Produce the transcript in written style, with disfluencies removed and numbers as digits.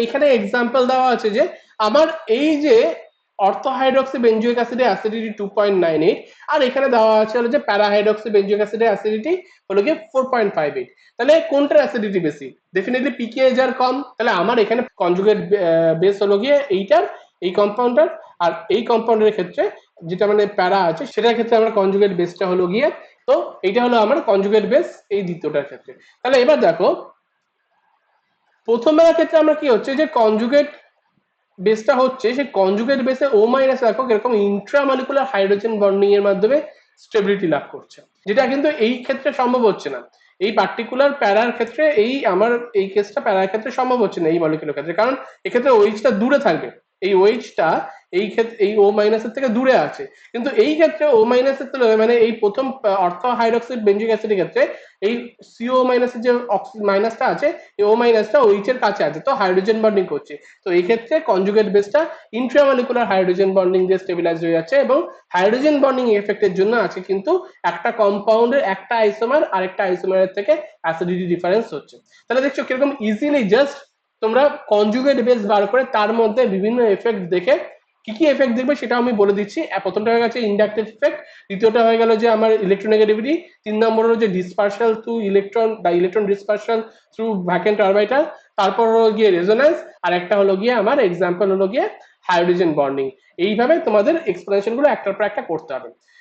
এখানে এক্সাম্পল দেওয়া আছে যে আমার এই যে অর্থো হাইড্রক্সি বেঞ্জোইক অ্যাসিডের অ্যাসিডিটি 2.98 আর এখানে দেওয়া আছে হলো যে প্যারা হাইড্রক্সি বেঞ্জোইক অ্যাসিডের অ্যাসিডিটি হলো গিয়ে 4.58। তাহলে কোনটার অ্যাসিডিটি বেশি? ডেফিনেটলি পিকেএইচ আর কম, তাহলে আমার এখানে কনজুগেট বেস হলো গিয়ে এইটার, এই কম্পাউন্ডার। আর এই কম্পাউন্ডারের ক্ষেত্রে যেটা মানে প্যারা আছে সেটার ক্ষেত্রে আমার কনজুগেট বেসটা হলো গিয়ে, তো এইটা হলো আমার কনজুগেট বেস এই দ্বিতীয়টার ক্ষেত্রে। তাহলে এবার দেখো প্রথমের ক্ষেত্রে আমরা কি হচ্ছে যে কনজুগেট বেসটা হচ্ছে সেই কনজুগেট বেসে ও মাইনাস রাখো এরকম ইন্ট্রামলিকুলার হাইড্রোজেন বন্ডিং এর মাধ্যমে স্টেবিলিটি লাভ করছে, যেটা কিন্তু এই ক্ষেত্রে সম্ভব হচ্ছে না। এই পার্টিকুলার প্যারার ক্ষেত্রে, এই আমার এই কেসটা প্যারার ক্ষেত্রে সম্ভব হচ্ছে না এই মলিকুলার ক্ষেত্রে, কারণ এক্ষেত্রে ওইচটা দূরে থাকবে, এই ওইচটা এই ক্ষেত্রে এই ও মাইনাসের থেকে দূরে আছে। কিন্তু এই ক্ষেত্রে ও মাইনাসের তুলনায় মানে এই প্রথম অর্থ হাইড্রক্সাইড বেঞ্জিক অ্যাসিডের ক্ষেত্রে এই সিও মাইনাসের যে মাইনাসটা আছে এই ও মাইনাসটা ওইচ এর কাছে আছে, তো হাইড্রোজেন বন্ডিং করছে। তো এই ক্ষেত্রে কনজুগেট বেসটা ইন্ট্রামলিকুলার হাইড্রোজেন বন্ডিং দিয়ে স্টেবিলাইজ হয়ে যাচ্ছে এবং হাইড্রোজেন বন্ডিং এফেক্টের জন্য আছে কিন্তু একটা কম্পাউন্ডের একটা আইসোমার আরেকটা আইসোমারের থেকে অ্যাসিডিটি ডিফারেন্স হচ্ছে। তাহলে দেখছো কিরকম ইজিলি জাস্ট তোমরা কনজুগেট বেস বার করে তার মধ্যে বিভিন্ন এফেক্ট দেখে কি কি এফেক্ট দেখবে সেটা আমি বলে দিচ্ছি। প্রথমটা হয়ে গেছে ইন্ডাকটিভ এফেক্ট, দ্বিতীয়টা হয়ে গেল যে আমার ইলেকট্রোনেগেটিভিটি, তিন নম্বর হলো যে ডিসপারশাল থ্রু ইলেকট্রন বা electron dispersion through vacant orbital, তারপর হলো গিয়ে রেজোন্যান্স, আর একটা হলো গিয়ে আমার এক্সাম্পল হলো গিয়ে হাইড্রোজেন বন্ডিং। এইভাবে তোমাদের এক্সপ্লেনেশন গুলো একটার পর একটা করতে হবে।